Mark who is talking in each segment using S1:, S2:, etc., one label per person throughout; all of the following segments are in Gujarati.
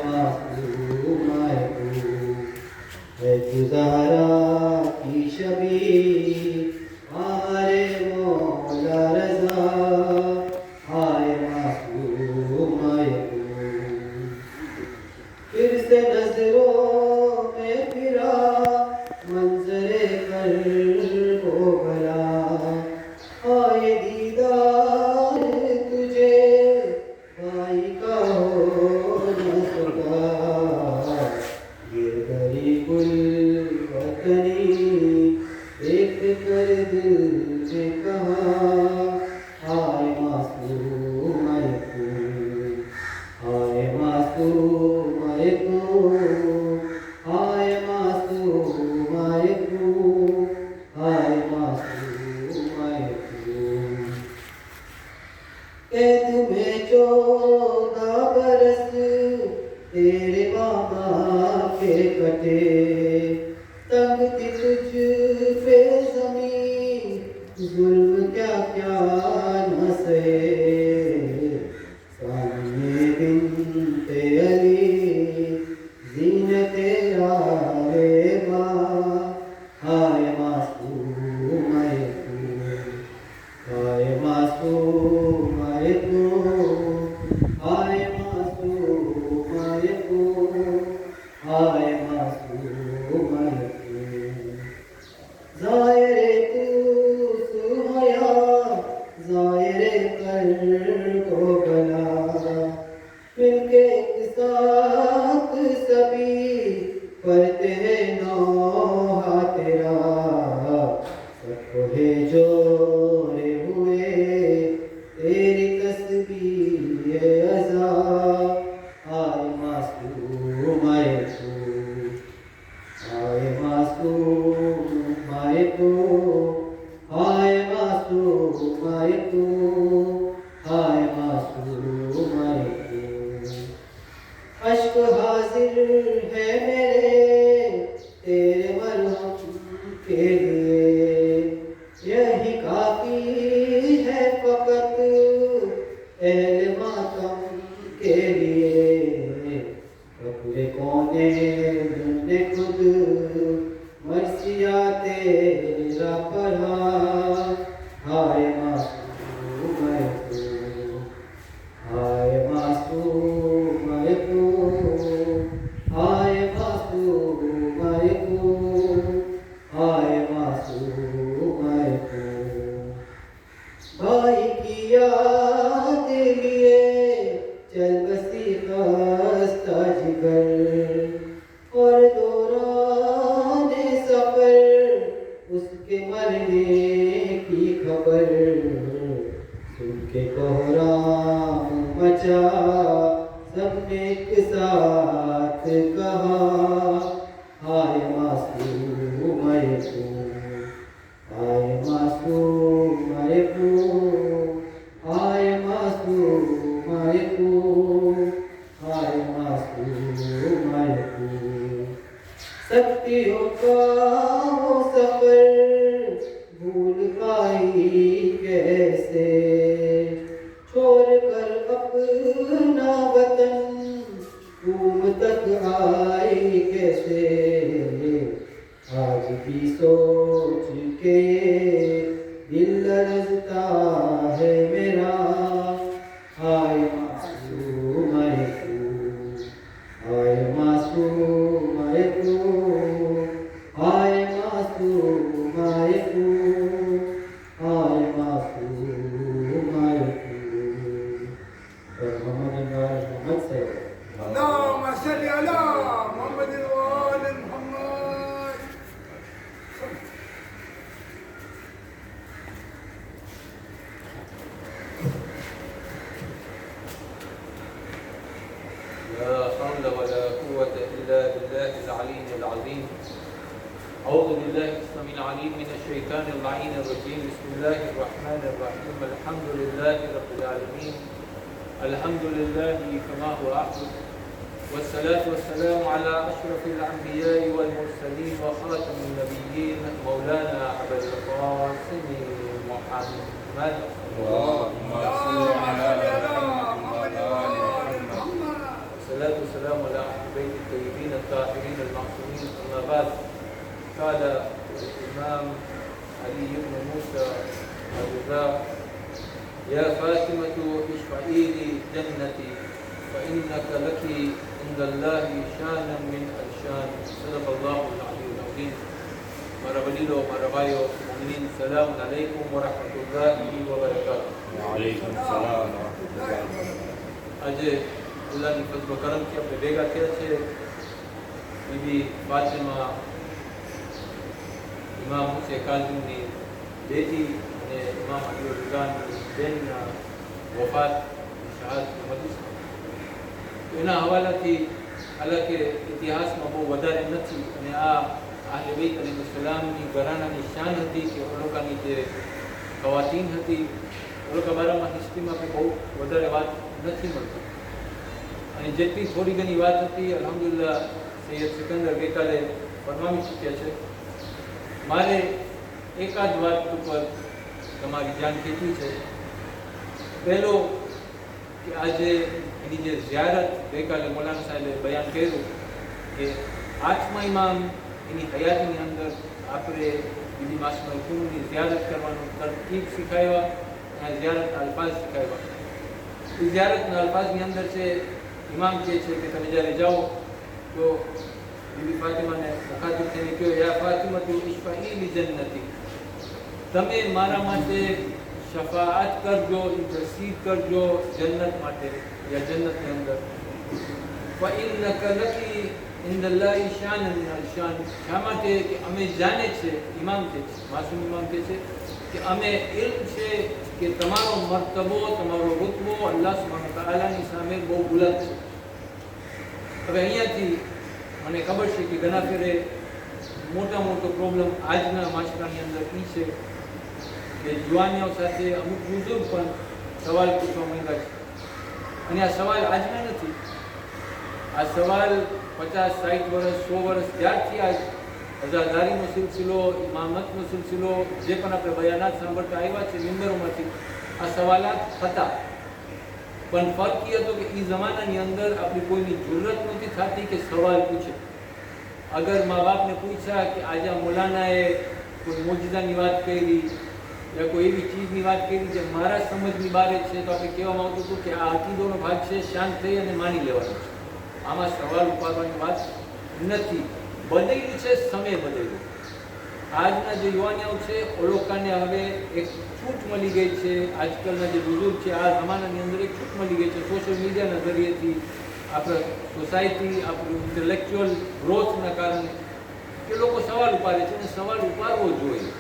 S1: मासूम आए तू है गुजारा की शबीर आरे मौला रजा आए मासूम आए तू फिर से नजरों में फिरा मंजरे कर को भला आए दीदार तुझे भाई का हो न सका गिर गई गुल वतनी देख कर दिल ने कहा आए मासूम आए तू आए मासूम आए तू आए मासूम आए तू आए मासूम आए तू कैद में 14 बरस तेरे बाबा के कटे तंग थी तुझ पे जमीन जुल्म क्या क्या न सहे सामने बिनते अली जीनते आले माँ हाय मासूम आए तू हाय मासूम आए तू हाय मासूम आए तू हाय मासूम आए तू ज़ाहिरे तू सुहया ज़ाहिरे कर को बना मिलके एक साथ सभी पढ़ते हैं नौहा तेरा सबको है जोड़े हुए तेरी तस्बीह अज़ा आए मासूम आए तू आए मासूम आए तू आए मासूम आए तू आए मासूम आए तू अश्क हाजिर है मेरे तेरे मरहम के लिए यही काफी है फकत अहले मातम के लिए अपने कोने ने खुद मर्सिया तेरा पढ़ा हाय मासूम आए तू हाय मासूम आए तू हाय मासूम आए तू हाय मासूम आए तू भाई की याद लिए चल बसी खस्ता जिगर और दौराने सफर उसके मरने की खबर सुन के कोहराम मचा सबने एक साथ कहा हाय मासूम आए तू आए मासूम आए तू आए मासूम आए तू आए मासूम आए तू शक्तियों का वो सफर भूल पाई कैसे छोड़ कर अपना वतन घूम तक आई कैसे आज भी सोच के दिल लरजता है मेरा आए मासूम आए तू आए मासूम आए तू आए मासूम आए तू आए मासूम आए तू और मोहम्मद से
S2: اللهم صل على محمد وآل محمد.
S3: لا حول ولا قوة إلا بالله العلي العظيم. أعوذ بالله السميع العليم من الشيطان اللعين الرجيم. بسم الله الرحمن الرحيم. الحمد لله رب العالمين. الحمد لله كما هو أحسن. والصلاة والسلام على أشرف الأنبياء والمرسلين وخاتم النبيين مولانا أبا القاسم محمد.
S2: اللهم صل على محمد وآل محمد.
S3: والصلاة والسلام على أهل بيت الطيبين الطاهرين المعصومين. أما بعد، قال الإمام علي بن موسى الرضا: يا فاطمة اشفعي لي جنتي فإنك لك عند الله شانا من الشان. صدق الله العلي العظيم. Para beliau, para bayo, mukminin, Assalamualaikum warahmatullahi wabarakatuh.
S4: Waalaikumsalam warahmatullahi wabarakatuh.
S3: આજે અલ્લાહની ફજલ કરમથી આપણે ભેગા થયા છે. બીબી ફાતિમા ઇમામ હુસૈન કાઝીમની બેટી અને ઇમામ અલી રિઝાની બેનના વફાત શહાદતની મજલિસમાં એના હવાલાથી હાલાકે ઇતિહાસમાં બહુ વધારે નથી અને આ આહલે બેત અલૈહિસ્સલામની ઘરાનાની શાન હતી કે એ લોકોની જે ખવાતીન હતી એ લોકો બારામાં હિસ્ટ્રીમાં કંઈ બહુ વધારે વાત નથી મળતી અને જેટલી થોડી ઘણી વાત હતી અલ્હમ્દુલિલ્લાહ સૈયદ સિકંદર ગઈકાલે ફરમાવી ચૂક્યા છે. મારે એકાદ વાત ઉપર તમારી જાણ ખેંચવી છે. પહેલો કે આજે એની જે ઝિયારત ગઈકાલે મૌલાના સાહેબે બયાન કર્યું કે 8મા ઇમામ એની હયાતીની અંદર આપણે બીજી માસમાં હુકમની ઝિયારત કરવાનું તરકીબ શીખાવ્યા અને ઝિયારતના અલ્ફાઝ શીખાવ્યા. એ ઝિયારતના અલ્ફાઝની અંદર છે ઇમામ કહે છે કે તમે જ્યારે જાઓ તો બીબી ફાતિમાને મુખાતિબ થઈને કહો: યા ફાતિમા તું ઇશ્ફાઈ લી જન્નતી, તમે મારા માટે શફાઅત કરજો, ઇન્ટરસીડ કરજો જન્નત માટે યા જન્નતની અંદર. ફઇન્નક લકી ઇન્દલ્લાહી શાનન મિન અલ-શાન. શા માટે કે અમે જાણે છે, ઇમામ કહે છે, માસૂમ ઇમામ કહે છે કે અમે ઇલ્મ છે કે તમારો મર્તબો, તમારો રૂતબો અલ્લાહ સુબ્હાનહુ વ તઆલાની સામે બહુ બુલંદ છે. હવે અહીંયાથી મને ખબર છે કે ઘણા ફેરે મોટો પ્રોબ્લેમ આજના માસ્ટરની અંદર એ છે કે જુવાનીઓ સાથે અમુક બુઝુર્ગ પણ સવાલ પૂછવા માંગ્યા છે અને આ સવાલ આજના નથી. આ સવાલ 50-60 વર્ષ 100 વર્ષ ત્યારથી આ અઝાદારીનો સિલસિલો, ઇમામતનો સિલસિલો, જે પણ આપણે બયાનાત સાંભળતા આવ્યા છે મિંબરોમાંથી, આ સવાલાત હતા. પણ ફર્ક એ હતો કે એ જમાનાની અંદર આપણી કોઈની જરૂરત નહોતી થતી કે સવાલ પૂછે. અગર મા બાપને પૂછ્યા કે આજે આ મૌલાનાએ કોઈ મોજિઝાની વાત કરી યા કોઈ એવી ચીજની વાત કરી જે મારા સમજની બહાર છે, તો આપણે કહેવામાં આવતું હતું કે આ અકીદોનો ભાગ છે, શાંત થઈ અને માની લેવાનો છે. આમાં સવાલ ઉપાડવાની વાત નથી. બદલ્યું છે, સમય બદલ્યો. આજના જે યુવાનીઓ છે એ લોકોને હવે એક છૂટ મળી ગઈ છે. આજકાલના જે બુઝુર્ગ છે આ જમાનાની અંદર એક છૂટ મળી ગઈ છે સોશિયલ મીડિયાના જરીએથી, આપણા સોસાયટી, આપણું ઇન્ટેલેક્ચ્યુઅલ ગ્રોથના કારણે કે લોકો સવાલ ઉપાડે છે અને સવાલ ઉપાડવો જોઈએ.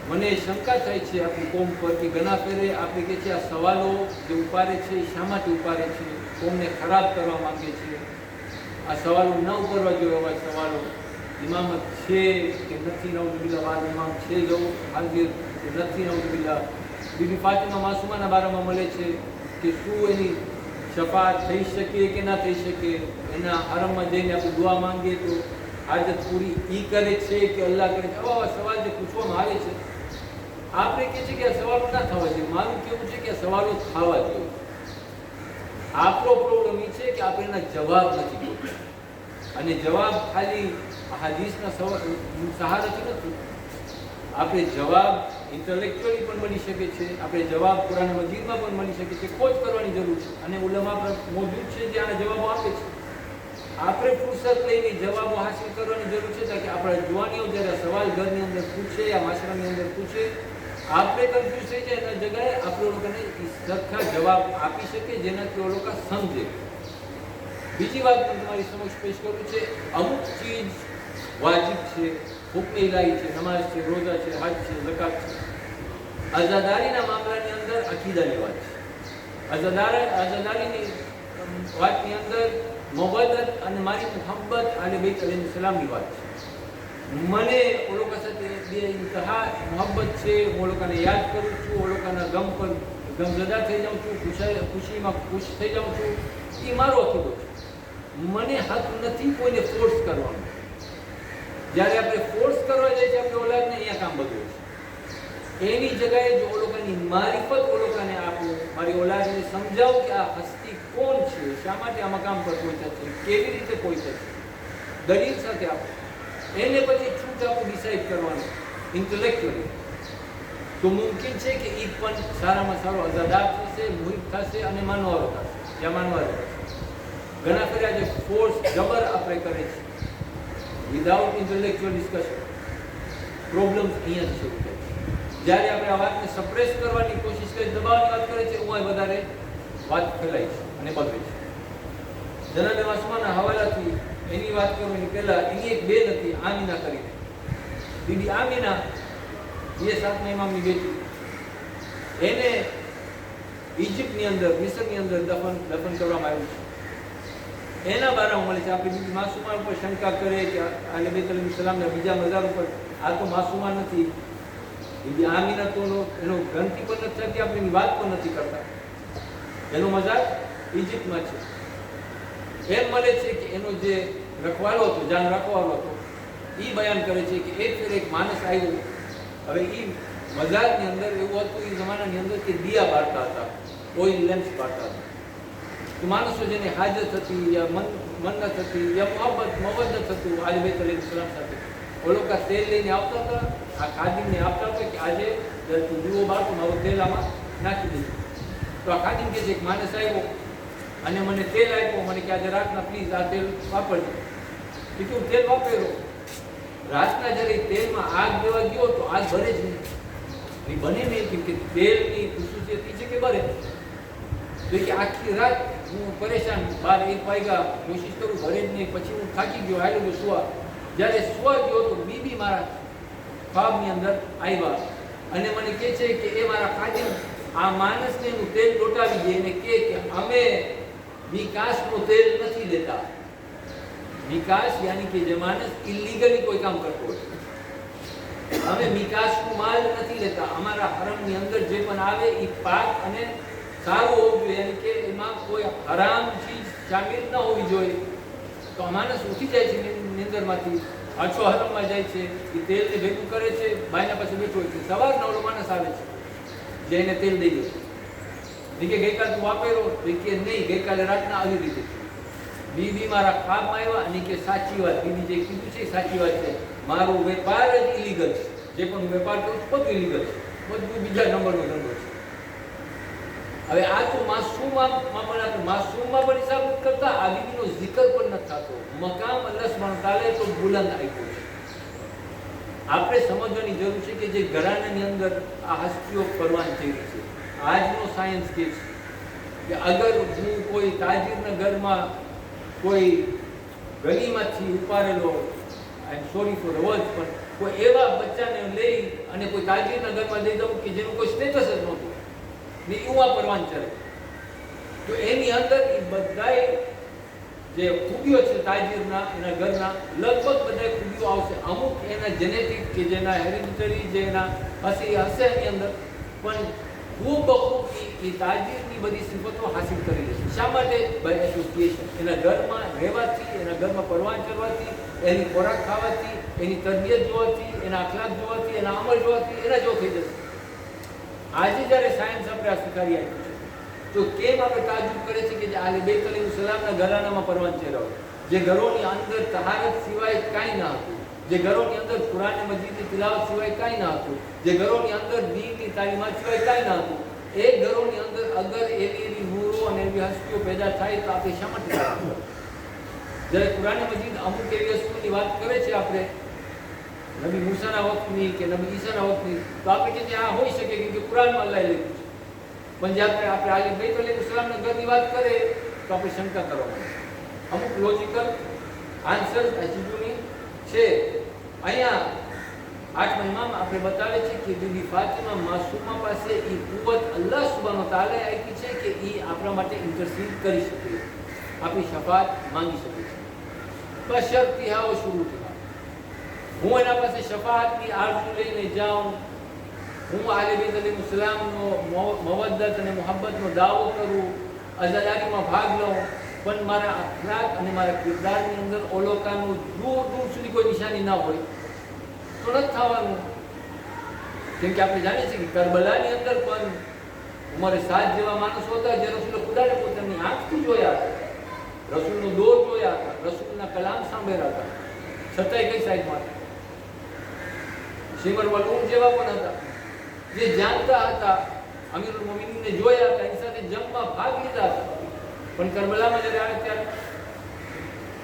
S3: મને શંકા થાય છે આપણી કોમ પર કે ઘણા ફેરે આપણે કે છે આ સવાલો જે ઉપાડે છે એ શા માટે ઉપાડે છે? કોમને ખરાબ કરવા માંગે છે. આ સવાલો ન ઉપાડવા જોઈએ. એવા સવાલો ઇમામત છે કે નથી, નઉઝુબિલ્લાહ, વાલ ઇમામ છે જો હાજર કે નથી, નઉઝુબિલ્લાહ. બીબી ફાતિમા માસુમાના બારામાં મળે છે કે શું એની શફાત થઈ શકે કે ના થઈ શકે. એના હરમમાં જઈને આપણે દુઆ માંગીએ તો હાજત પૂરી ઈ કરે છે કે અલ્લાહ કરે છે? આવા સવાલ જે પૂછવામાં આવે છે આપણે કહે છે કે આ સવાલો ના થવા જોઈએ. મારું કેવું છે કે આ સવાલો થવા જોઈએ. આપણો પ્રોબ્લેમ એ છે કે આપણે એના જવાબ નથી જોતા અને જવાબ ખાલી હાદીસના સહારાથી નથી. આપણે જવાબ ઇન્ટેલેક્ચ્યુઅલી પણ મળી શકે છે, આપણે જવાબ કુરાન મજીદમાં પણ મળી શકે છે. ખોજ કરવાની જરૂર છે અને ઉલમા પર મોજૂદ છે જે આના જવાબો આપે છે. આપણે ફુરસત લઈને જવાબો હાસિલ કરવાની જરૂર છે તાકે આપણા જુવાનીઓ જ્યારે સવાલ ઘરની અંદર પૂછે યા માશરાની અંદર પૂછે, આપણે કન્ફ્યુઝ થઈ જાય એના જગ્યાએ આપણે લોકોને સરખા જવાબ આપી શકે જેનાથી એ લોકો સમજે. બીજી વાત પણ તમારી સમક્ષ પેશ કરું છે. અમુક ચીજ વાજિબ છે, હુક્મ ઇલાહી છે, નમાઝ છે, રોઝા છે, હજ છે, ઝકાત છે. આઝાદારીના મામલાની અંદર અકીદાની વાત છે. આઝાદારીની વાતની અંદર મોહબ્બત અને મારી મુહબ્બત આલે બેત અલૈહિસ્સલામની વાત છે. મને ઓ લોકો સાથે બે ઇન્તહા મોહબ્બત છે. હું લોકોને યાદ કરું છું, ઓ લોકોના ગમ પર ગમઝદા થઈ જાઉં છું, ખુશીમાં ખુશ થઈ જાઉં છું. એ મારો અકીદો છે. મને હક નથી કોઈને ફોર્સ કરવાનો. જ્યારે આપણે ફોર્સ કરવા જઈએ છીએ આપણે ઓલાદને અહીંયા કામ બધું છે. એની જગ્યાએ જો ઓ લોકોની ની મારિફત ઓ લોકોને આપું, મારી ઓલાદને સમજાવું કે આ હસ્તી કોણ છે, શા માટે આ મકામ પર પહોંચ્યા છે, કેવી રીતે પહોંચ્યા છે, દલીલ સાથે આપું. એને પછી છૂટ આપું ડિસાઇડ કરવાનું ઇન્ટેલેક્ચ્યુઅલી. તો મુમકિન છે કે એ પણ સારામાં સારો અઝાદાર થશે, મુહિબ થશે અને માનવારો થશે, જ્યાં માનવારો થશે. ઘણા ખરા જે ફોર્સ જબર આપણે કરે છે વિધાઉટ ઇન્ટેલેક્ચ્યુઅલ ડિસ્કશન, પ્રોબ્લેમ્સ અહીંયા જ શરૂ થાય છે. જ્યારે આપણે આ વાતને સપ્રેસ કરવાની કોશિશ કરી, દબાવવાની વાત કરે છે, હું વધારે વાત ફેલાય છે અને બગડે છે. જનાબે માસુમાના હવાલાથી એની વાત કરવાની પહેલા એની એક બેન હતી આમીના કરીને. બીબી આમીના 7 ઇમામની બેટી, એને ઇજિપ્તની અંદર, મિસરની અંદર દફન કરવામાં આવ્યું છે. એના બારામાં મળે છે. આપણે બીજી માસુમા ઉપર શંકા કરે કે આલે બેત અલૈહિ સલામના બીજા મઝાર ઉપર, આ તો માસુમા નથી, બીજી આમીના તો એનો ગણતી પણ નથી થતી, આપણે એની વાત પણ નથી કરતા. એનો મઝાર ઇજિપ્તમાં છે. એમ મળે છે કે એનો જે રખવાલો હતો, જાન રખવાલો હતો, એ બયાન કરે છે કે એક માણસ આવ્યો. હવે એ મઝારની અંદર એવું હતું એ જમાનાની અંદર કે દિયા બાળતા હતા, ઓઇલ લેમ્પ્સ બાળતા હતા. તો માણસો જેને હાજત હતી યા મન્નત હતી યા મવદ્દત હતું આલે બેત અલૈહિ સલામ સાથે, ઓ લોકો તેલ લઈને આવતા હતા, આ ખાદીમને આપતા હતા કે આજે તું દીવો બાળતો, મારું તેલ આમાં નાખી દીધું. તો આ ખાદીમ કહે છે એક માણસ આવ્યો અને મને તેલ આપ્યો, મને કે આજે રાતના પ્લીઝ આ તેલ વાપરજો. બીજું તેલ વાપર્યો. રાતના જ્યારે તેલમાં આગ દેવા ગયો તો આગ ભરે જ નહીં, બને નહીં, કેમ કે તેલની ખુશીયત છે કે બરે. તો કે આખી રાત હું પરેશાન, 12-1 વાગ્યા કોશિશ કરું, ભરે જ નહીં. પછી હું થાકી ગયો, હાલ્યો ગયો સુવા. જ્યારે સુવા ગયો તો બીબી મારા ખ્વાબની અંદર આવ્યા અને મને કહે છે કે એ મારા ખાદિમ આ માણસને હું તેલ લોટાવી દે અને કે અમે વિકાસનું તેલ નથી લેતા. વિકાસ યાની કે જે માણસ ઇલીગલી કોઈ કામ કરતો હોય, અમે વિકાસનું માલ નથી લેતા. અમારા હરમની અંદર જે પણ આવે એ પાક અને સારું હોવું જોઈએ, યાની કે એમાં કોઈ હરામ ચીજ શામિલ ન હોવી જોઈએ. તો આ માણસ ઉઠી જાય છે નિંદરમાંથી, પાછો હરમમાં જાય છે, એ તેલને ભેગું કરે છે, બાયના પાસે બેઠો હોય છે. સવારના ઓલો માણસ આવે છે જે એને તેલ દઈ દે છે કે ગઈકાલે તું વાપર્યો, કે નહીં ગઈકાલે રાતના આવી રીતે. બીબી મારા ખ્વાબમાં આવ્યા અને કે સાચી વાત, બીબી જે કીધું છે સાચી વાત છે, મારો વેપાર જ ઇલીગલ છે, જે પણ હું વેપાર કરું છું બધું ઇલીગલ છે, બધું બીજા નંબરનો ધંધો છે. હવે આ તો માસૂમમાં પણ આપણે માસૂમમાં પણ હિસાબ નથી કરતા, આ બીબીનો zikr પણ નથી થતો. મકામ અલ્લાહ સુબ્હાનહુ તાલા તો બુલંદ આપ્યો છે. આપણે સમજવાની જરૂર છે કે જે ઘરાનાની અંદર આ હસ્તીઓ પરવાન થઈ રહી છે. આજનો સાયન્સ કહે છે કે અગર હું કોઈ તાજીરના ઘરમાં કોઈ ગલીમાંથી ઉપાડેલો, I am sorry for the word, પણ કોઈ એવા બચ્ચાને લઈ અને કોઈ તાજીરના ઘરમાં દઈ દઉં કે જેનું કોઈ સ્ટેટસ જ નહોતું ને એવું પરવાન ચડે, તો એની અંદર એ બધાય જે ખૂબીઓ છે તાજીરના એના ઘરના લગભગ બધા ખૂબીઓ આવશે. અમુક એના જેનેટિક કે જેના હેરિડિટરી જે એના હશે એની અંદર, પણ ખૂબ બખૂબ એ તાજીરની બધી સિફતો હાસિલ કરી લેશે. શા માટે? By association. એના ઘરમાં રહેવાથી, એના ઘરમાં પરવાન ચડવાથી, એની ખોરાક ખાવાથી, એની તરબિયત જોવાથી, એના અખલાક જોવાથી, એના અમલ જોવાથી એના જો થઈ જશે. આજે જ્યારે સાયન્સ આપણે આ સ્વીકારી આપ્યું છે, તો કેમ આપણે તાજુબ કરે છે કે જે આલે બેત અલૈહિ સલામના ઘરાનામાં પરવાન ચડાવે, જે ઘરોની અંદર તહારત સિવાય કાંઈ ના હતું, જે ઘરોની અંદર કુરાન મજીદની તિલાવત સિવાય કાંઈ ના હતું, જે ઘરોની અંદર દીનની તાલીમાત સિવાય કાંઈ ના હતું, એ ઘરોની અંદર અગર એવી નૂરો અને એવી હસ્તીઓ પેદા થાય તો આપણે શા માટે જ્યારે કુરાન મજીદ અમુક એવી વસ્તુની વાત કરે છે આપણે નબી મૂસાના વખતની કે નબી ઈસાના વખતની, તો આપણે કે આ હોઈ શકે કે કુરાનમાં અલ્લાહે લખ્યું છે. પણ જ્યારે આપણે આલે બેત અલૈહિ સલામના ઘરની વાત કરે તો આપણે શંકા કરવાની. અમુક લોજિકલ આન્સર હજુની છે. અહીંયા 8મા ઇમામ આપણે બતાવે છે કે બીબી ફાતિમા માસૂમા પાસે એ કુવત અલ્લાહ સુબ્હાનહુ તાલા આપી છે કે એ આપણા માટે ઇન્ટરસીડ કરી શકે, આપણી શફાત માંગી શકે છે. બશરતિહા વ શુરૂતિહા, હું એના પાસે શફાતની આરઝુ લઈને જાઉં, હું આલે બેત અલૈહિ સલામનો મવદ્દત અને મોહબ્બતનો દાવો કરું, અઝાદારીમાં ભાગ લઉં, પણ મારા અખલાક અને મારા કિરદારની અંદર ઓલોકાનું દૂર દૂર સુધી કોઈ નિશાની ના હોય તો નથી થવાનું. કેમ કે આપણે જાણીએ છીએ કે કરબલાની અંદર પણ ઉમરે 7 જેવા માણસો હતા જે રસૂલ ખુદાને પોતાની આંખથી જોયા હતા, રસૂલનો દોર જોયા હતા, રસૂલના કલામ સાંભળ્યા હતા, છતાંય કઈ સાઈડમાં શિમર વલૂન જેવા પણ હતા જે જાણતા હતા, અમીરુલ મોમિનીનને જોયા હતા, એની સાથે જંગમાં ભાગ લીધા હતા, પણ કરબલામાં જ્યારે આવે ત્યારે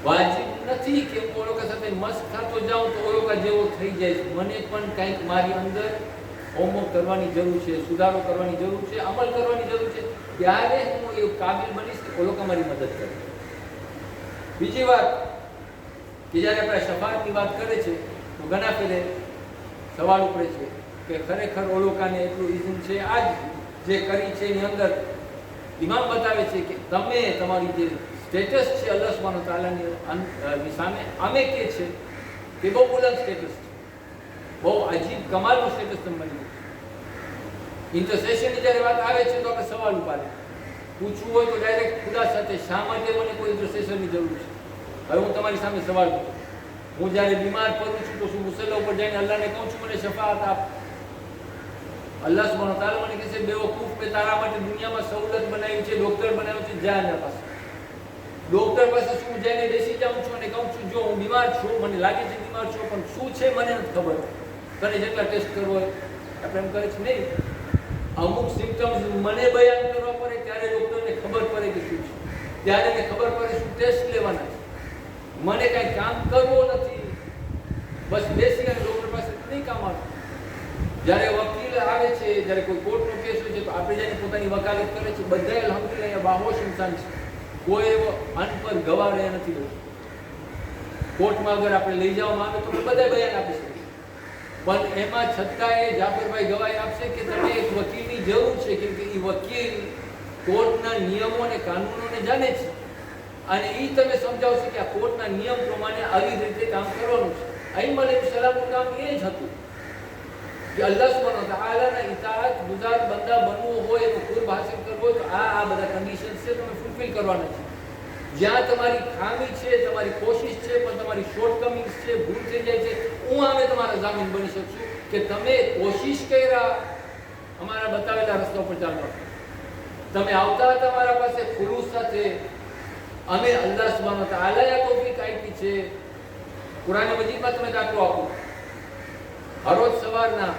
S3: વાજિબ નથી કે હું ઓળખા સાથે મસ્ત થતો જાઉં તો ઓળખા જેવો થઈ જાય છે. મને પણ કંઈક મારી અંદર હોમવર્ક કરવાની જરૂર છે, સુધારો કરવાની જરૂર છે, અમલ કરવાની જરૂર છે, ત્યારે હું એ કાબિલ બનીશ કે ઓળખા મારી મદદ કરે. બીજી વાત કે જ્યારે આપણે શફાઅતની વાત કરે છે તો ઘણા ફેરે સવાલ ઉપડે છે કે ખરેખર ઓળખાને એટલું ઇઝન છે. આજ જે કરી છે એની અંદર ઇમામ બતાવે છે કે તમે તમારી જે સ્ટેટસ છે અલ્લાહ સુબ્હાનહુ વ તઆલાની સામે અમે કે છે કે બહુ બુલંદ સ્ટેટસ છે, બહુ અજીબ કમાલનું સ્ટેટસ તમે મળી. ઇન્ટરસેશનની જ્યારે વાત આવે છે તો આપણે સવાલ ઉપાડે, પૂછવું હોય તો ડાયરેક્ટ ખુદા સાથે શા માટે મને કોઈ ઇન્ટરસેશનની જરૂર છે. હવે હું તમારી સામે સવાલ પૂછું, હું જ્યારે બીમાર પડું છું તો શું મુસલ્લા ઉપર જઈને અલ્લાહને કહું છું મને શફાઅત આપ? અલ્લાહ સુબ્હાનહુ વ તઆલા મને કહે છે બેવકૂફ, મેં તારા માટે દુનિયામાં સહુલત બનાવી છે, ડોક્ટર બનાવ્યો છે, જા એના પાસે. ડોક્ટર પાસે શું જઈને બેસી જાઉં છું અને કહું છું જો હું બીમાર છું, મને લાગે છે બીમાર છું, પણ શું છે મને નથી ખબર, તને જેટલા ટેસ્ટ કરવો હોય આપણે એમ કરે છે નહીં. અમુક સિમ્પટમ્સ મને બયાન કરવા પડે ત્યારે ડોક્ટરને ખબર પડે કે શું છે, ત્યારે એને ખબર પડે શું ટેસ્ટ લેવાના છે. મને કાંઈ કામ કરવું નથી, બસ બેસી અને ડોક્ટર પાસે નહીં કામ આવે. જ્યારે વકીલ આવે છે, જ્યારે કોઈ કોર્ટનો કેસ હોય છે તો આપણે જઈને પોતાની વકાલત કરે છે, બધા અલ્હમ્દુલિલ્લાહ અહીંયા બાહોશ ઇન્સાન છે, કોઈ એવો અનપઢ ગવાહ રહ્યા નથી. કોર્ટમાં અગર આપણે લઈ જવામાં આવે તો બધા બયાન આપી શકીએ, પણ એમાં છતાંય જાફરભાઈ ગવાહી આપશે કે તમે એક વકીલની જરૂર છે, કેમ કે એ વકીલ કોર્ટના નિયમો અને કાનૂનોને જાણે છે અને એ તમે સમજાવશો કે આ કોર્ટના નિયમ પ્રમાણે આવી રીતે કામ કરવાનું છે. અહીં અલૈહિસ્સલામનું કામ એ જ હતું કે અલ્લાહ સુબ્હાનહુ વ તઆલાના ઇતાઅત ગુઝાર બંદા બનવું હોય, એનો કુર્બ હાસિલ કરવો હોય તો આ બધા કન્ડિશન્સ છે તમે ફૂલફિલ કરવાના છે. જ્યાં તમારી ખામી છે, તમારી કોશિશ છે, પણ તમારી શોર્ટકમિંગ્સ છે, ભૂલ થઈ જાય છે, હું આમે તમારા જામીન બની શકશું કે તમે કોશિશ કર્યા અમારા બતાવેલા રસ્તા પર ચાલવા, તમે આવતા હતા અમારા પાસે ખુલૂસ સાથે, અમે અલ્લાહ સુબ્હાનહુ વ તઆલાએ તૌફીક આપી છે. કુરાન મજીદમાં તમે દાખલો આપો, હરોજ સવારના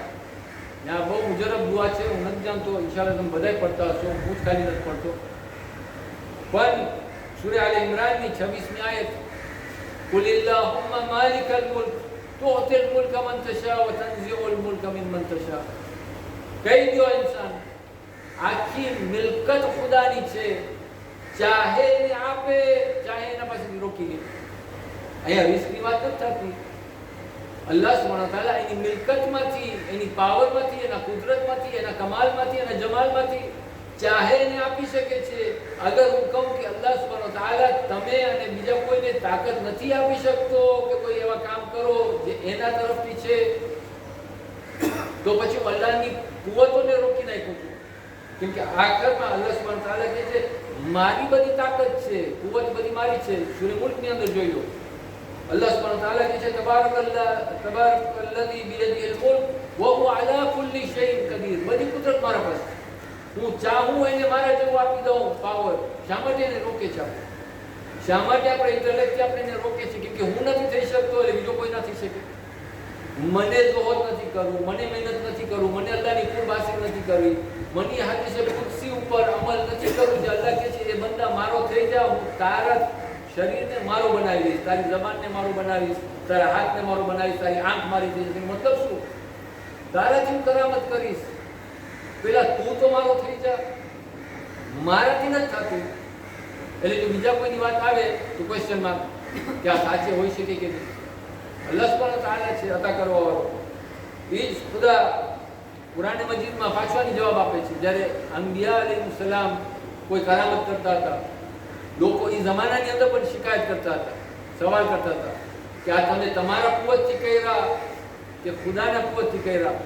S3: ત્યાં બહુ મુજરબ દુઆ છે, હું નથી જાણતો, ઇન્શાઅલ્લાહ તમે બધાય પડતા હશો, હું જ ખાલી નથી પડતો, પણ સૂરા આલ ઇમરાનની 26મી આયત, કુલ અલ્લાહુમ્મા માલિકલ મુલ્ક તુઅતિલ મુલ્કા મન તશા વ તનઝિઉલ મુલ્કા મિમન તશા. કહી દો ઇન્સાન, આખી મિલકત ખુદાની છે, ચાહે એને આપે, ચાહે એના પાસેથી રોકી લે. અહીંયા રિસ્કની વાત નથી થતી. અલ્લાહ સુબ્હાનહુ વ તઆલા એની મિલકતમાંથી, એની પાવરમાંથી, એના કુદરતમાંથી, એના કમાલમાંથી, એના જમાલમાંથી ચાહે એને આપી શકે છે. અગર હું કહું કે અલ્લાહ સુબ્હાનહુ વ તઆલા તમે અને બીજા કોઈને તાકાત નથી આપી શકતો કે કોઈ એવા કામ કરો જે એના તરફથી છે, તો પછી હું અલ્લાહની કુવતોને રોકી નાખું છું. કેમ કે આખરમાં અલ્લાહ સુબ્હાનહુ વ તઆલા કહે છે મારી બધી તાકાત છે, કુવત બધી મારી છે. સૂરે મુલ્કની અંદર જોઈ લો, અલ્લાહ સુબ્હાનહુ વ તઆલા કહે છે તબારકલ્લઝી બિયદિહિલ મુલ્ક વ હુવા અલા કુલ્લી શૈઇન કદીર. બધી કુદરત મારા પાસે, હું ચાહું એને મારા જેવું આપી દઉં પાવર. શા માટે એને રોકે છે? શા માટે આપણે ઇન્ટેલેક્ટથી આપણે એને રોકે છે? કેમ કે હું નથી થઈ શકતો એટલે બીજો કોઈ નથી શકે. મને જોહર નથી કરવું, મને મહેનત નથી કરવું, મને અલ્લાહની કુર્બ હાસિલ નથી કરવી, મને હદીસે કુદસી ઉપર અમલ નથી કરવું જે અલ્લાહ કહે છે એ બંદા મારો થઈ જા, હું તારા શરીરને મારો બનાવી દઈશ, તારી જબાનને મારો બનાવીશ, તારા હાથને મારો બનાવીશ, તારી આંખ મારી દઈશ. મતલબ શું? તારાથી હું કરામત કરીશ, પેલા તું તો મારો થઈ જા. મારાથી નથી થતું એટલે જો બીજા કોઈની વાત આવે તો ક્વેશ્ચન માર્ક કે આ સાચે હોઈ શકે કે નહીં. અલ્લાહ સુબ્હાનહુ વ તઆલા છે અતા કરવા વાળો. એ જ ખુદા કુરાન મજીદમાં પાછવાની જવાબ આપે છે. જ્યારે અંબિયા અલૈહિસ્સલામ કોઈ કરામત કરતા હતા, લોકો એ જમાનાની અંદર પણ શિકાયત કરતા હતા, સવાલ કરતા હતા કે આ તમે તમારા કુવતથી કર્યા કે ખુદાના કુવતથી કર્યા.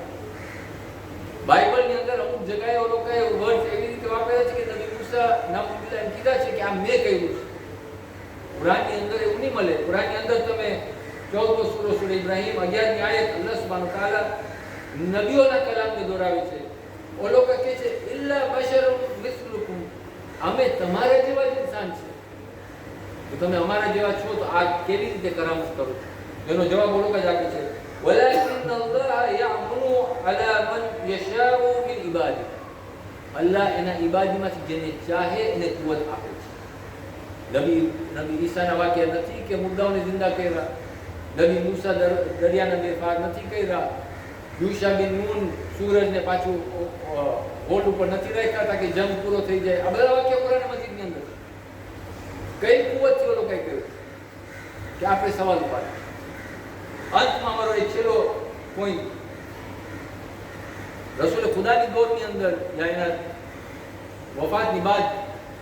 S3: બાઇબલની અંદર અમુક જગ્યાએ લોકોએ વર્ડ એવી રીતે વાપર્યા છે કે નબી મૂસા નાઉઝુબિલ્લાહ એમ કીધા છે કે આ મેં કહ્યું છે. કુરાનની અંદર એવું નહીં મળે. કુરાનની અંદર તમે 14મો સૂરો સૂરા ઇબ્રાહીમ 11મી આયત અલ્લાહ સુબ્હાનહુ વ તઆલા નબીઓના કલામને દોરાવે છે. ઓલો કહે છે ઇલ્લા બશરun મિસ્લુકુમ, અમે તમારા જેવા જ ઇન્સાન છે, તો તમે અમારા જેવા છો તો આ કેવી રીતે કરામત કરો છો? એનો જવાબ ઓલો જ આપે છે વલાકિન અલ્લાહ યઅમનુ અલા મન યશાઉ મિન ઇબાદી, અલ્લાહ એના ઇબાદીમાંથી જેને ચાહે એને કુવત આપે છે. નબી ઈસાના વાક્ય નથી કે મુર્દાઓને જિંદા કર્યા, નબી મૂસા દરિયાના બે પાર નથી કર્યા, યુશા બિન નૂન સૂરજને પાછું હોડ ઉપર નથી રાખ્યા હતા કે જંગ પૂરો થઈ જાય. આ બધા વાક્ય કુરાન મજીદની અંદર કઈ કુવતથી ઓલો કઈ કહ્યું કે આપણે સવાલ ઉપાડે. અંતમાં અમારો એક છેલ્લો પોઈન્ટ, રસૂલ ખુદાની દોરની અંદર યા એના વફાતની બાદ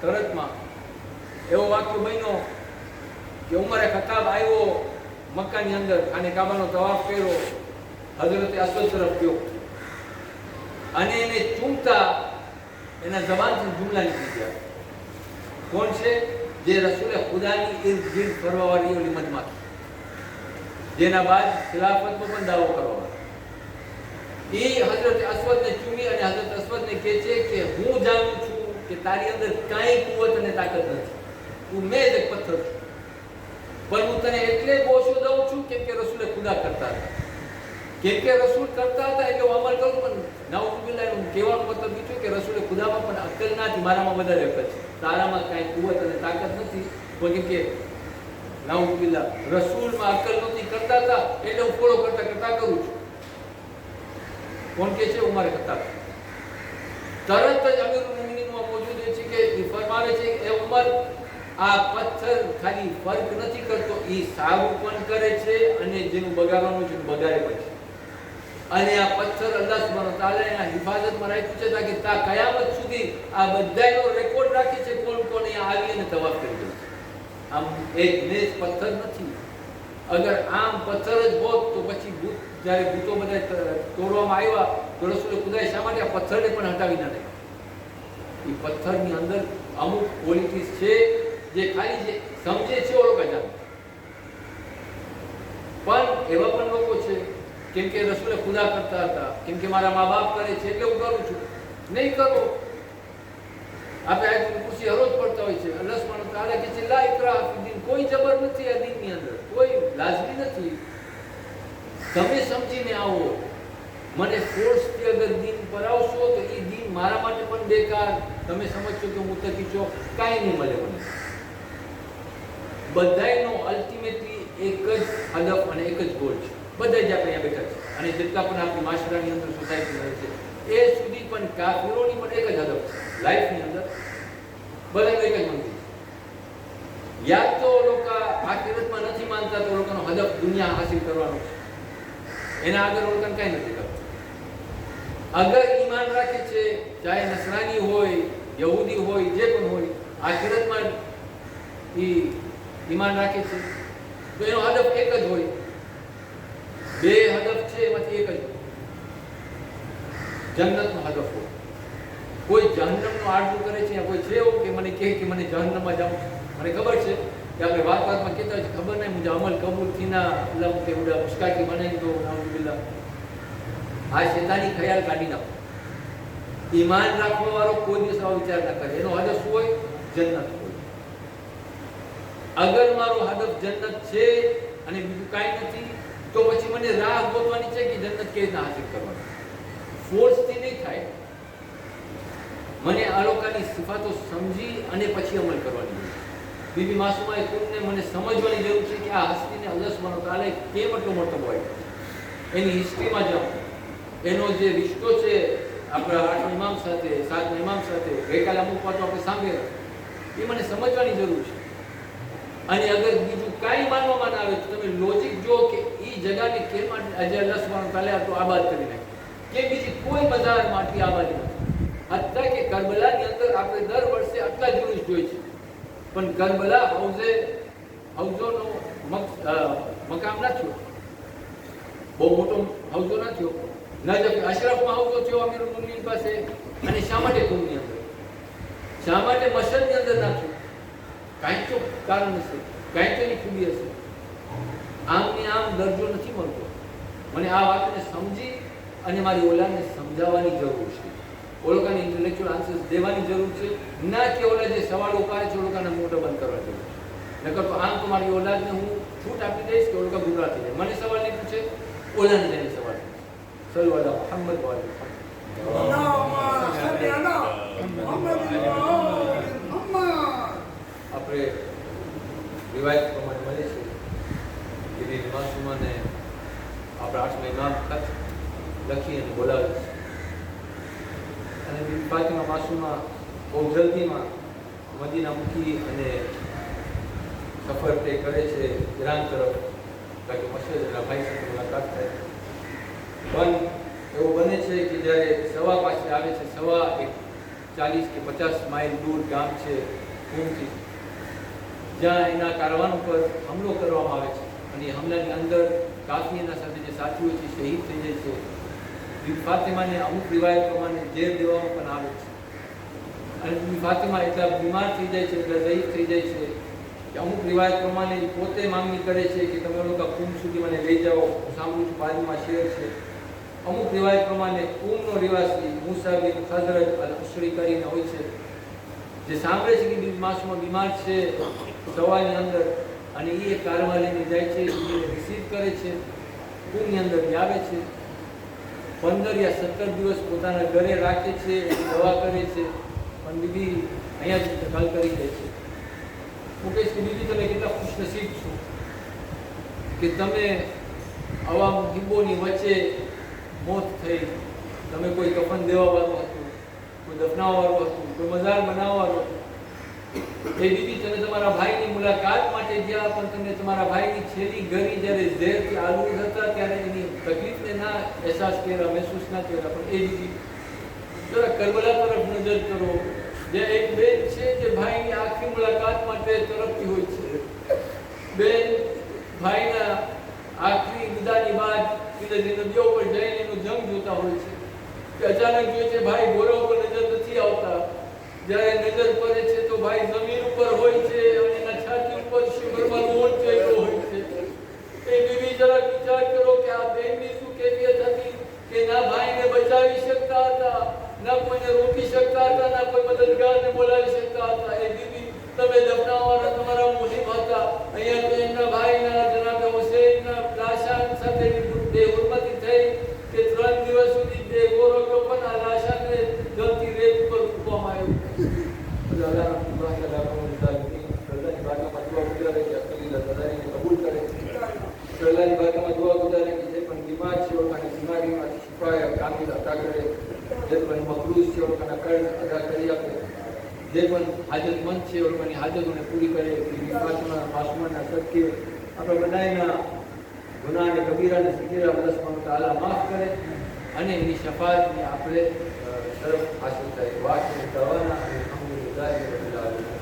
S3: તરતમાં એવો વાક્ય બન્યો કે ઉમરે ખતાબ આવ્યો મક્કાની અંદર અને કાબાનો તવાફ કર્યો, હઝરતે અસવદ તરફ ગયો અને એને ચૂમતા એના જબાનથી જુમલા નીકળી ગયા. કોણ છે? જે રસૂલે ખુદાની ઇર્દ ગિર્દ ફરવા વાળી ઓલી મધમાખી, જેના બાદ ખિલાફતનો પણ દાવો કરવા. એ હઝરત અસવદને ચૂમી અને હઝરત અસવદને કહે છે કે હું જાણું છું કે તારી અંદર કાંઈ કુવત અને તાકાત નથી, તું મેં જ એક પથ્થર છું, પણ હું તને એટલે બોશો દઉં છું કેમ કે રસૂલે ખુદા કરતા હતા, કેમ કે રસૂલ કરતા હતા એટલે હું અમલ કરું. પણ નાઉઝુબિલ્લાહ નું કહેવાનો મતલબ એ છે કે રસૂલે ખુદામાં પણ અક્કલ નથી, મારામાં વધારે અક્કલ છે, તારામાં કાંઈ કુવત અને તાકાત નથી. પણ કેમ કે નાઉઝુબિલ્લાહ રસૂલમાં અક્કલ નથી કરતા હતા એટલે હું ફોલો કરતા કરતા કરું છું. કોણ કે છે? ઉમર ખત્તાબ. તરત જ અમીરુલ મુમિનીનમાં મોજૂદ છે કે એ ફરમાવે છે એ ઉમર આ પથ્થર ખાલી ફર્ક નથી કરતો, એ સારું પણ કરે છે અને જેનું બગાડવાનું છે બગાડે પણ છે. અને આ પથ્થર અલ્લાહ સુબ્હાનહુ વ તઆલા એના હિફાજતમાં રાખ્યું છે તાકે તા કયામત સુધી આ બધાનો રેકોર્ડ રાખે છે કોણ કોણ અહીંયા આવી અને તવાફ કરી દે છે. આમ એક નેસ પથ્થર નથી. અગર આમ પથ્થર જ હોત તો પછી ભૂત જ્યારે ભૂતો બધા તોડવામાં આવ્યા તો રસૂલે ખુદાએ શા માટે આ પથ્થરને પણ હટાવી ના નાખ્યા? એ પથ્થરની અંદર અમુક ક્વોલિટીઝ છે જે ખાલી જે સમજે છે ઓલો જાણે. પણ એવા પણ લોકો છે કેમ કે રસૂલે ખુદા કરતા હતા, કેમ કે મારા મા બાપ કરે છે એટલે હું કરું છું, નહીં કરો. આપણે આયતુલ કુરસી હરોજ પડતા હોય છે. અલ્લાહ સુબ્હાનહુ વ તઆલા કહે છે લા ઇક્રાહ ફિદ્દીન, કોઈ જબર નથી આ દીનની અંદર, કોઈ લાઝમી નથી. તમે સમજીને આવો. મને ફોર્સથી અગર દીન પર આવશો તો એ દીન મારા માટે પણ બેકાર. તમે સમજશો કે મુત્તકી છો, કાંઈ નહીં મળે મને. બધાયનો અલ્ટિમેટલી એક જ હદફ અને એક જ ગોલ છે. બધા જ આપણે અહીંયા બેઠા છે અને જેટલા પણ આપણી માશરાની અંદર સોસાયટી રહે છે એ સુધી પણ કાફિરોની પણ એક જ હદફ છે લાઈફની અંદર. બધાનું એક જ મંદિર. યાદ તો લોકો આખિરતમાં નથી માનતા તો લોકોનો હદફ દુનિયા હાસિલ કરવાનો છે, એના આગળ લોકોને કાંઈ નથી કરતું. અગર ઈમાન રાખે છે, ચાહે નસરાની હોય, યહૂદી હોય, જે પણ હોય, આખિરતમાં એ ઈમાન રાખે છે તો એનો હદફ એક જ હોય. બે હદફ છે એમાંથી એક જ જન્નતનો હદફ હોય. કોઈ જહન્નમનો આરઝુ કરે છે, કોઈ છે એવું કે મને કહે કે મને જહન્નમમાં જાઉં. મને ખબર છે કે આપણે વાતમાં કહેતા હોય ખબર નહીં મુજે અમલ કબૂલ થીના અલ્લાહ કે ઉડા મુસ્કાકી બનાવી દો નાઉઝુબિલ્લાહ. આ શૈતાની ખ્યાલ કાઢી નાખો. ઈમાન રાખવા વાળો કોઈ દિવસ આવો વિચાર ના કરે. એનો હદફ શું હોય? જન્નત હોય. અગર મારો હદફ જન્નત છે અને બીજું કાંઈ નથી તો પછી મને રાહ ગોતવાની છે કે જન્નત કેવી રીતે હાસિલ કરવાની. ફોર્સથી નહીં થાય. મને આ લોકોની સિફાતો સમજી અને પછી અમલ કરવાની જરૂર છે. બીબી માસુમાએ ખુદને મને સમજવાની જરૂર છે કે આ હસ્તીને અલ્લાહ સુબ્હાનહુ વ તઆલાએ કેમ એટલો મર્તબો આપ્યો. એની હિસ્ટ્રીમાં જાઓ, એનો જે રિશ્તો છે આપણા 8મા ઇમામ સાથે, 7મા ઇમામ સાથે, ગઈકાલે અમુક વાતો આપણે સાંભળ્યા, એ મને સમજવાની જરૂર છે. અને અગર બીજું કાંઈ માનવામાં ના આવે તો તમે લોજિક જો કે એ જગાને કેમ આજે અલ્લાહ સુબ્હાનહુ વ તઆલાએ આટલું આબાદ કરી નાખી, કે બીજી કોઈ બજારમાં આટલી આબાદી નથી. હત્તા કે કરબલાની અંદર આપણે દર વર્ષે આટલા જુલુસ જોઈએ છે, પણ કરબલા હૌઝોનો મકામ ના થયો, બહુ મોટો હૌઝો ના થયો. નજફ અશરફમાં હૌઝો થયો અમીરુલ મુમિનીન પાસે. અને શા માટે કુમની અંદર, શા માટે મશહદની અંદર ના થયો? કાંઈક તો કારણ હશે, કાંઈક તો એની ખૂબી હશે. આમને આમ દરજ્જો નથી મળતો. મને આ વાતને સમજી અને મારી ઓલાને સમજાવવાની જરૂર છે, ઓલોકાને ઇન્ટેલેક્ચ્યુઅલ આન્સર્સ દેવાની જરૂર છે, ના કે ઓલા જે સવાલો ઉપાડે છે ઓલોકાને મોઢો બંધ કરવા જરૂર છે. નકર તો આમ તો મારી ઓલાદને હું છૂટ આપી દઈશ કે ઓલોકા ગુમરાહ થઈ જાય. મને સવાલ નહીં પૂછે, ઓલાને જઈને સવાલ પૂછે. સલ્લુ અલા મુહમ્મદ વ અલી મુહમ્મદ. આપણે રિવાયત પ્રમાણે મળે છે કે બીબી માસુમાને આપણા 8મા ઇમામ ખત લખી અને બોલાવે છે અને બીબી ફાતિમા માસુમા બહુ જલ્દીમાં મદીના મૂકી અને સફર તે કરે છે ઈરાન તરફ, કારણ કે મસજિદના ભાઈ સાથે મુલાકાત થાય. પણ એવું બને છે કે જ્યારે સવા પાસે આવે છે, સવા 40 કે 50 માઇલ દૂર ગામ છે કુમથી, જ્યાં એના કારવાન ઉપર હુમલો કરવામાં આવે છે અને એ હુમલાની અંદર કાફીના સાથે જે સાથીઓ છે શહીદ થઈ જાય છે. બીબી ફાતિમાને અમુક રિવાયત પ્રમાણે ઝેર દેવામાં પણ આવે છે અને બીબી ફાતિમા એટલા બીમાર થઈ જાય છે, એટલા ઝયીફ થઈ જાય છે કે અમુક રિવાયત પ્રમાણે પોતે માંગણી કરે છે કે તમે લોકો કુમ સુધી મને લઈ જાઓ. હું સાંભળું છું બાજુમાં શેર છે. અમુક રિવાયત પ્રમાણે કુમનો રિવાસી મૂસા બિન ખઝરજ અલ અશરી કરીને હોય છે, જે સાંભળે છે કે બીબી માસુમા બીમાર છે સવાની અંદર, અને એ કારવા લઈને જાય છે, એને રિસીવ કરે છે, કુમની અંદર આવે છે, 15 યા 17 દિવસ પોતાના ઘરે રાખે છે, એની દવા કરે છે, પણ બીબી અહીંયા જ ઇંતકાલ કરી દે છે. હું કહીશ કે બીબી તમે કેટલા ખુશનસીબ છો કે તમે આવા મુહિબોની વચ્ચે મોત થઈ. તમે કોઈ કફન દેવાવાળું હતું, કોઈ દફનાવવાળું હતું, કોઈ મઝાર બનાવવાનું હતું. એ બીબી તમે તમારા ભાઈની મુલાકાત માટે ગયા, પણ તમે તમારા ભાઈની છેલ્લી ઘડી જ્યારે ઝેરથી આલુદ હતા ત્યારે એની તકલીફને ના અહેસાસ કર્યા, મહેસૂસ ના કર્યા. પણ એ બીબી જરા કરબલા તરફ નજર કરો, જે એક બેન છે જે ભાઈની આખરી મુલાકાત માટે તરફતી હોય છે. બેન ભાઈના આખરી વિદાની બાદ નદીઓ પર જઈને એનો જંગ જોતા હોય છે કે અચાનક જોઈએ છે ભાઈ ઘોડા ઉપર નજર નથી આવતા. જ્યારે નજર પડે છે તો ભાઈ જમીન ઉપર હોય છે અને એના છાતી ઉપર શુગરમાં લોટ ચડ્યો હોય છે. એ બીબી જરા વિચાર કરો કે આ બેનની શું કેફિયત હતી કે ના ભાઈને બચાવી શકતા હતા, ના કોઈને રોકી શકતા હતા, ના કોઈ મદદગારને બોલાવી શકતા હતા. એ બીબી તમે દફનાવવાના તમારા મુહિમ હતા. અહીંયા તો એમના ભાઈના જનાબે હુસૈનના લાશાન સાથે બેહુરમતી થઈ કે 3 દિવસ સુધી બે ગોરો પણ આ લાશાને જલતી રેત પર મૂકવામાં આવ્યું. કબૂલ કરે અલ્લાહની બારગાહમાં દુઆ ગુજારે કે જે પણ બીમાર છે ઓળખાની બીમારીમાંથી શિફા કામિલ અતા કરે, જે પણ મખલૂસ છે ઓળખાના કર્જ અદા કરી આપે, જે પણ હાજતમંદ છે ઓળખાની હાજતોને પૂરી કરે. બીબી ફાતિમા માસુમાના સદકે આપણે બધાના ગુનાહ અને કબીરા અને સગીરા અલ્લાહ સુબ્હાનહુ વ તઆલા માફ કરે અને એની શફાઅતને આપણે તરફ હાસિલ થાય. વાહ દવાના અલહમદુલિલ્લાહ રબ્બિલ આલમીન.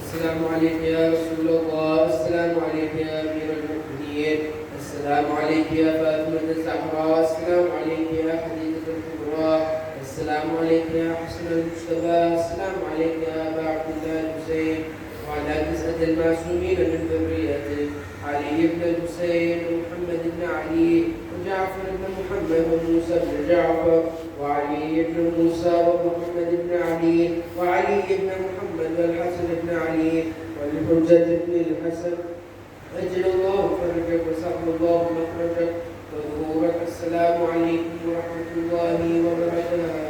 S5: السلام عليك يا رسول الله، السلام عليك يا أمير المؤمنين، السلام عليك يا فاطمة الزهراء، السلام عليك يا حديثة الكبرى، السلام عليك يا حسن المجتبى، السلام عليك يا أبا عبد الله الحسين، وعلى 9 المعصومين من ذريته علي بن الحسين ومحمد بن علي وجعفر بن محمد وموسى بن جعفر وعلي بن موسى ومحمد بن علي وعلي بن محمد والحسن بن علي والحجة بن الحسن أجل الله فرجك وسهل الله مخرجك وظهورك. السلام عليكم ورحمة الله وبركاته.